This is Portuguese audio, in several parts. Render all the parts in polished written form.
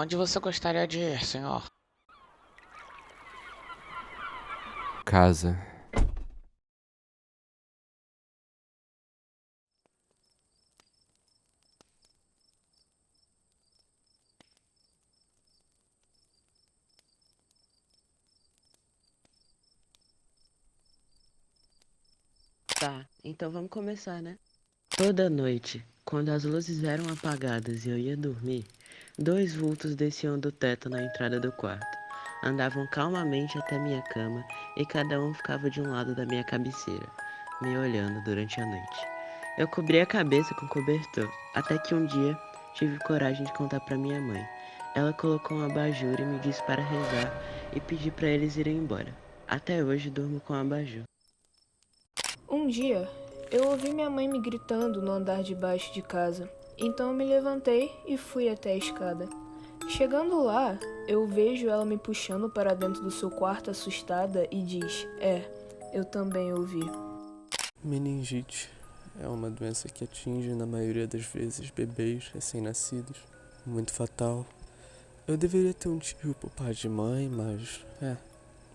Onde você gostaria de ir, senhor? Casa. Tá, então vamos começar, né? Toda noite, quando as luzes eram apagadas e eu ia dormir, dois vultos desciam do teto na entrada do quarto. Andavam calmamente até minha cama e cada um ficava de um lado da minha cabeceira, me olhando durante a noite. Eu cobri a cabeça com cobertor, até que um dia tive coragem de contar para minha mãe. Ela colocou um abajur e me disse para rezar e pedir para eles irem embora. Até hoje durmo com abajur. Um dia, eu ouvi minha mãe me gritando no andar de baixo de casa. Então eu me levantei e fui até a escada. Chegando lá, eu vejo ela me puxando para dentro do seu quarto assustada e diz: eu também ouvi. Meningite é uma doença que atinge, na maioria das vezes, bebês recém-nascidos. Muito fatal. Eu deveria ter um tio por parte de mãe, mas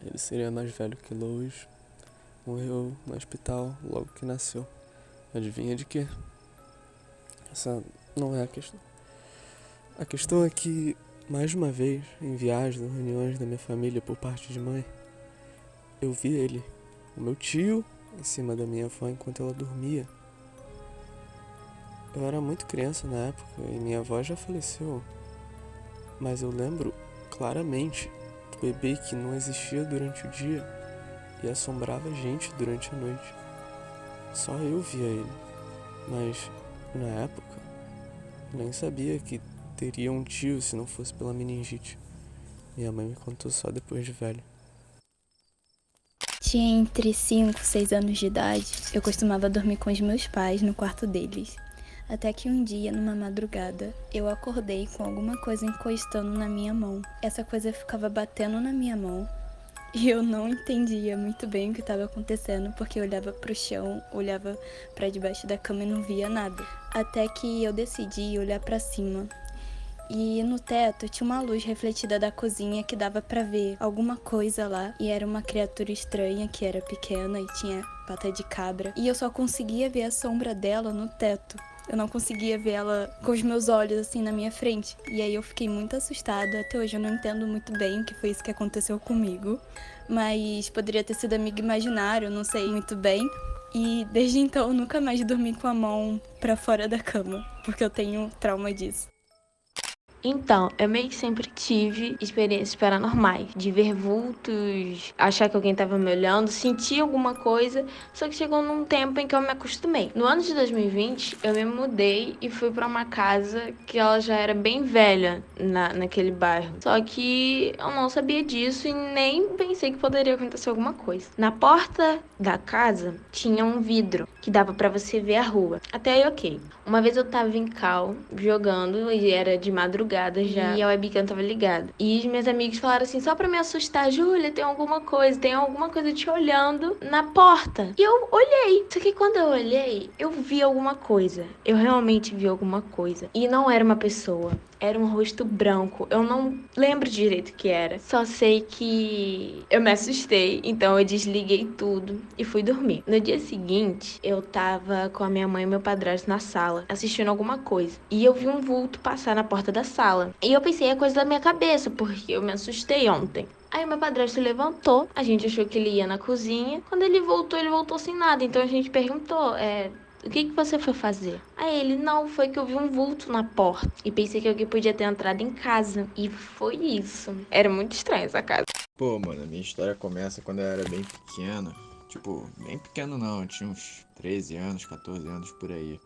ele seria mais velho que Lois. Morreu no hospital logo que nasceu. Adivinha de quê? Essa não é a questão. A questão é que, mais uma vez, em viagens ou reuniões da minha família por parte de mãe, eu vi ele, o meu tio, em cima da minha avó enquanto ela dormia. Eu era muito criança na época e minha avó já faleceu, mas eu lembro claramente do bebê que não existia durante o dia e assombrava a gente durante a noite. Só eu via ele, mas na época nem sabia que teria um tio se não fosse pela meningite. Minha mãe me contou só depois de velho. Tinha entre 5 e 6 anos de idade, eu costumava dormir com os meus pais no quarto deles. Até que um dia, numa madrugada, eu acordei com alguma coisa encostando na minha mão. Essa coisa ficava batendo na minha mão e eu não entendia muito bem o que estava acontecendo, porque eu olhava pro chão, olhava para debaixo da cama e não via nada. Até que eu decidi olhar para cima. E no teto tinha uma luz refletida da cozinha que dava pra ver alguma coisa lá. E era uma criatura estranha que era pequena e tinha pata de cabra. E eu só conseguia ver a sombra dela no teto. Eu não conseguia ver ela com os meus olhos assim na minha frente. E aí eu fiquei muito assustada. Até hoje eu não entendo muito bem o que foi isso que aconteceu comigo. Mas poderia ter sido amigo imaginário, não sei muito bem. E desde então eu nunca mais dormi com a mão pra fora da cama, porque eu tenho trauma disso. Então, eu meio que sempre tive experiências paranormais, de ver vultos, achar que alguém tava me olhando, sentir alguma coisa, só que chegou num tempo em que eu me acostumei. No ano de 2020, eu me mudei e fui pra uma casa que ela já era bem velha naquele bairro. Só que eu não sabia disso e nem pensei que poderia acontecer alguma coisa. Na porta da casa tinha um vidro que dava pra você ver a rua. Até aí, ok. Uma vez eu tava em cal, jogando, e era de madrugada já, e a webcam tava ligada. E os meus amigos falaram assim, só pra me assustar, Júlia, tem alguma coisa te olhando na porta. E eu olhei, só que quando eu olhei, eu vi alguma coisa. Eu realmente vi alguma coisa. E não era uma pessoa. Era um rosto branco. Eu não lembro direito o que era. Só sei que eu me assustei. Então eu desliguei tudo e fui dormir. No dia seguinte, eu tava com a minha mãe e meu padrasto na sala, assistindo alguma coisa. E eu vi um vulto passar na porta da sala. E eu pensei, é coisa da minha cabeça, porque eu me assustei ontem. Aí meu padrasto levantou, a gente achou que ele ia na cozinha. Quando ele voltou sem nada. Então a gente perguntou, o que você foi fazer? Aí ele, não, foi que eu vi um vulto na porta. E pensei que alguém podia ter entrado em casa. E foi isso. Era muito estranha essa casa. Pô, mano, a minha história começa quando eu era bem pequeno. Tipo, bem pequeno não, eu tinha uns 13 anos, 14 anos por aí.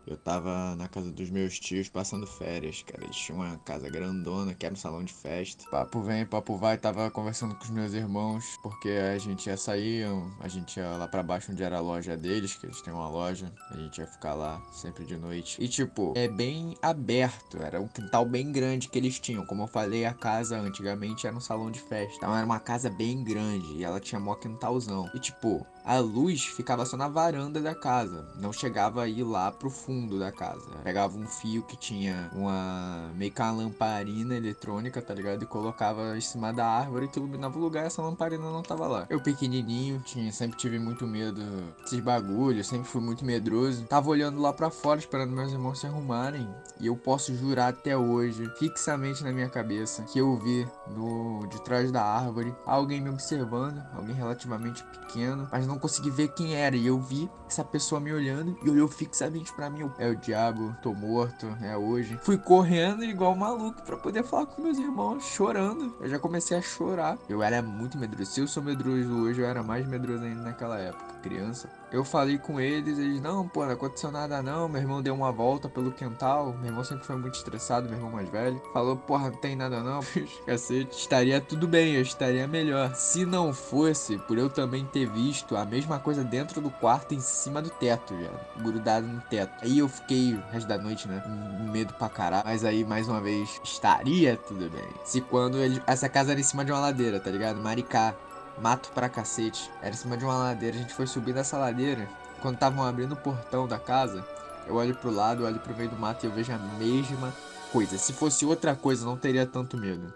Eu tava na casa dos meus tios passando férias, cara. Eles tinham uma casa grandona que era um salão de festa. Papo vem, papo vai, tava conversando com os meus irmãos, porque a gente ia sair, a gente ia lá pra baixo onde era a loja deles, que eles têm uma loja. A gente ia ficar lá sempre de noite. E tipo, é bem aberto, era um quintal bem grande que eles tinham. Como eu falei, a casa antigamente era um salão de festa. Então era uma casa bem grande e ela tinha mó quintalzão. E tipo, A luz ficava só na varanda da casa, não chegava a ir lá pro fundo da casa. Pegava um fio que tinha meio que uma lamparina eletrônica, tá ligado? E colocava em cima da árvore que iluminava o lugar e essa lamparina não tava lá. Eu pequenininho, sempre tive muito medo desses bagulhos, sempre fui muito medroso. Tava olhando lá pra fora, esperando meus irmãos se arrumarem. E eu posso jurar até hoje, fixamente na minha cabeça, que eu vi de trás da árvore alguém me observando, alguém relativamente pequeno, mas não consegui ver quem era. E eu vi essa pessoa me olhando e olhou fixamente pra mim. É o diabo, tô morto, é hoje. Fui correndo igual maluco pra poder falar com meus irmãos, chorando. Eu já comecei a chorar. Eu era muito medroso. Se eu sou medroso hoje, eu era mais medroso ainda naquela época, criança. Eu falei com eles, não, pô, não aconteceu nada não. Meu irmão deu uma volta pelo quintal. Meu irmão sempre foi muito estressado, meu irmão mais velho. Falou, porra, não tem nada não. Cacete, estaria tudo bem, eu estaria melhor. Se não fosse por eu também ter visto a mesma coisa dentro do quarto, em cima do teto, já, grudado no teto. Aí eu fiquei o resto da noite, né, com medo pra caralho. Mas aí, mais uma vez, estaria tudo bem. Se quando essa casa era em cima de uma ladeira, tá ligado? Maricá. Mato pra cacete. Era em cima de uma ladeira. A gente foi subir nessa ladeira. Quando estavam abrindo o portão da casa, eu olho pro lado, eu olho pro meio do mato e eu vejo a mesma coisa. Se fosse outra coisa, não teria tanto medo.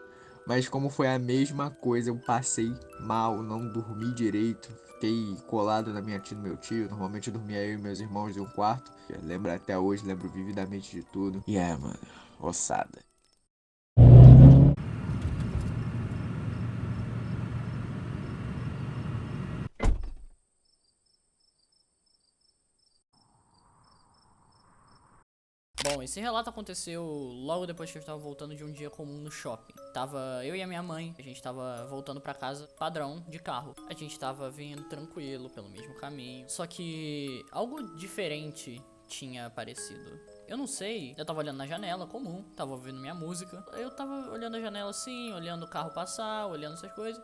Mas como foi a mesma coisa, eu passei mal, não dormi direito. Fiquei colado na minha tia e no meu tio. Normalmente eu dormia eu e meus irmãos em um quarto. Eu lembro até hoje, lembro vividamente de tudo. E mano, ossada. Bom, esse relato aconteceu logo depois que eu estava voltando de um dia comum no shopping. Tava eu e a minha mãe, a gente tava voltando pra casa padrão de carro. A gente tava vindo tranquilo pelo mesmo caminho, só que algo diferente tinha aparecido. Eu não sei, eu tava olhando na janela comum, tava ouvindo minha música. Eu tava olhando a janela assim, olhando o carro passar, olhando essas coisas.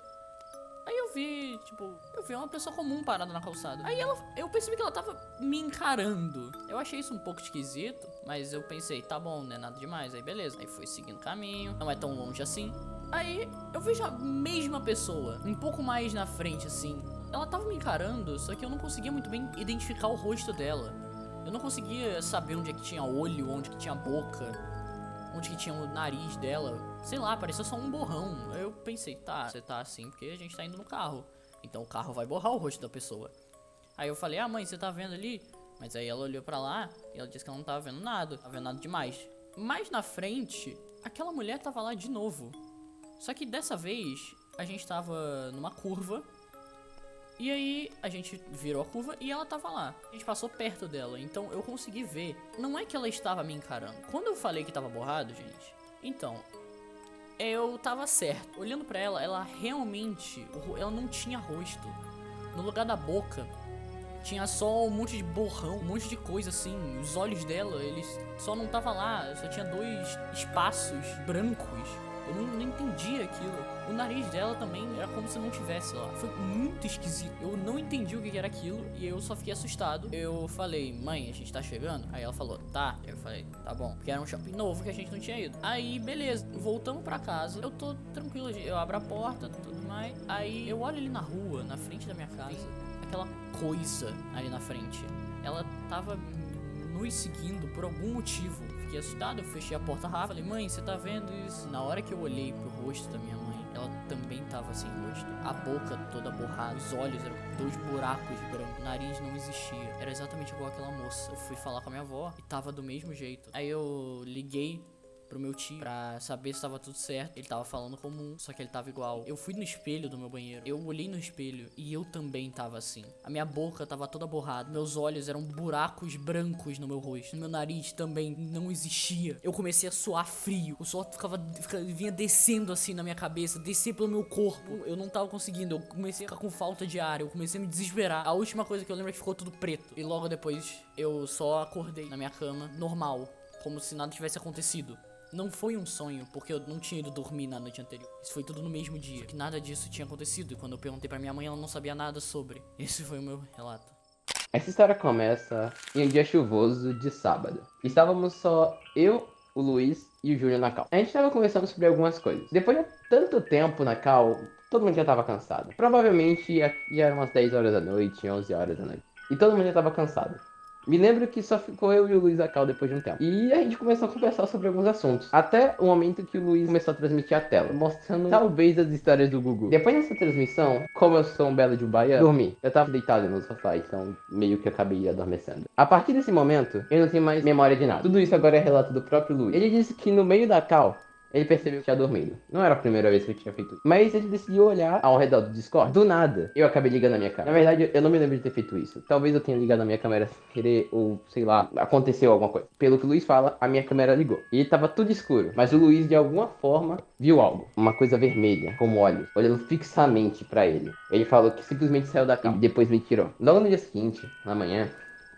Aí eu vi uma pessoa comum parada na calçada. Aí eu percebi que ela tava me encarando. Eu achei isso um pouco esquisito, mas eu pensei, tá bom, não é nada demais. Aí beleza, aí foi seguindo o caminho, não é tão longe assim. Aí eu vejo a mesma pessoa, um pouco mais na frente assim. Ela tava me encarando, só que eu não conseguia muito bem identificar o rosto dela. Eu não conseguia saber onde é que tinha olho, onde que tinha boca, onde que tinha o nariz dela. Sei lá, parecia só um borrão. Eu pensei, tá, você tá assim porque a gente tá indo no carro, então o carro vai borrar o rosto da pessoa. Aí eu falei, mãe, você tá vendo ali? Mas aí ela olhou pra lá e ela disse que ela não tava vendo nada, não tava vendo nada demais. Mais na frente, aquela mulher tava lá de novo. Só que dessa vez, a gente tava numa curva. E aí, a gente virou a curva e ela tava lá. A gente passou perto dela, então eu consegui ver. Não é que ela estava me encarando. Quando eu falei que tava borrado, gente, então, eu tava certo. Olhando pra ela, ela realmente, ela não tinha rosto. No lugar da boca, tinha só um monte de borrão, um monte de coisa assim. Os olhos dela, eles só não tava lá, só tinha 2 espaços brancos. Eu não entendi aquilo. O nariz dela também era como se não tivesse lá. Foi muito esquisito. Eu não entendi o que era aquilo e eu só fiquei assustado. Eu falei, mãe, a gente tá chegando? Aí ela falou, tá. Eu falei, tá bom. Porque era um shopping novo que a gente não tinha ido. Aí, beleza. Voltamos pra casa. Eu tô tranquilo. Eu abro a porta, tudo mais. Aí eu olho ali na rua, na frente da minha casa. Aquela coisa ali na frente. Ela tava nos seguindo por algum motivo. Fiquei assustado, eu fechei a porta rápido. Falei, mãe, você tá vendo isso? Na hora que eu olhei pro rosto da minha mãe, ela também tava sem rosto. A boca toda borrada, os olhos eram 2 buracos brancos, o nariz não existia. Era exatamente igual aquela moça. Eu fui falar com a minha avó e tava do mesmo jeito. Aí eu liguei pro meu tio pra saber se tava tudo certo. Ele tava falando comum, só que ele tava igual. Eu fui no espelho do meu banheiro, eu olhei no espelho e eu também tava assim. A minha boca tava toda borrada, meus olhos eram buracos brancos no meu rosto, meu nariz também não existia. Eu comecei a suar frio, o suor vinha descendo assim na minha cabeça, descer pelo meu corpo. Eu não tava conseguindo, eu comecei a ficar com falta de ar, eu comecei a me desesperar. A última coisa que eu lembro é que ficou tudo preto. E logo depois eu só acordei na minha cama, normal, como se nada tivesse acontecido. Não foi um sonho, porque eu não tinha ido dormir na noite anterior. Isso foi tudo no mesmo dia. Que nada disso tinha acontecido. E quando eu perguntei pra minha mãe, ela não sabia nada sobre. Esse foi o meu relato. Essa história começa em um dia chuvoso de sábado. Estávamos só eu, o Luiz e o Júnior na cal. A gente estava conversando sobre algumas coisas. Depois de tanto tempo na cal, todo mundo já tava cansado. Provavelmente já eram umas 10 horas da noite, 11 horas da noite. E todo mundo já tava cansado. Me lembro que só ficou eu e o Luiz na cal depois de um tempo. E a gente começou a conversar sobre alguns assuntos. Até o momento que o Luiz começou a transmitir a tela, mostrando talvez as histórias do Gugu. Depois dessa transmissão, como eu sou um belo de um baiano, dormi. Eu tava deitado no sofá, então meio que acabei adormecendo. A partir desse momento, eu não tenho mais memória de nada. Tudo isso agora é relato do próprio Luiz. Ele disse que no meio da cal, ele percebeu que tinha dormido. Não era a primeira vez que ele tinha feito isso. Mas ele decidiu olhar ao redor do Discord. Do nada, eu acabei ligando a minha câmera. Na verdade, eu não me lembro de ter feito isso. Talvez eu tenha ligado a minha câmera sem querer, ou sei lá, aconteceu alguma coisa. Pelo que o Luiz fala, a minha câmera ligou. E tava tudo escuro. Mas o Luiz, de alguma forma, viu algo. Uma coisa vermelha, como olhos, olhando fixamente pra ele. Ele falou que simplesmente saiu da cama e depois me tirou. Logo no dia seguinte, na manhã,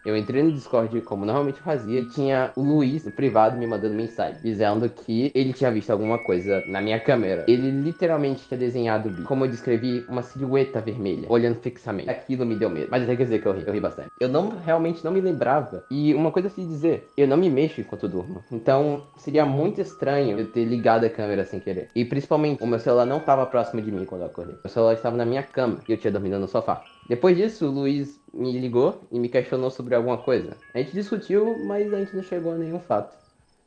eu entrei no Discord como normalmente fazia e tinha o Luiz no privado me mandando mensagem, dizendo que ele tinha visto alguma coisa na minha câmera. Ele literalmente tinha desenhado, como eu descrevi, uma silhueta vermelha, olhando fixamente. Aquilo me deu medo, mas até quer dizer que eu ri bastante. Eu realmente não me lembrava. E uma coisa a se dizer, eu não me mexo enquanto durmo. Então seria muito estranho eu ter ligado a câmera sem querer. E principalmente, o meu celular não estava próximo de mim quando eu acordei. O celular estava na minha cama e eu tinha dormido no sofá. Depois disso, o Luiz me ligou e me questionou sobre alguma coisa. A gente discutiu, mas a gente não chegou a nenhum fato.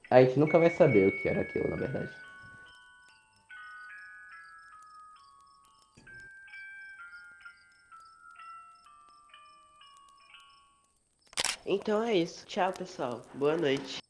A gente nunca vai saber o que era aquilo, na verdade. Então é isso. Tchau, pessoal. Boa noite.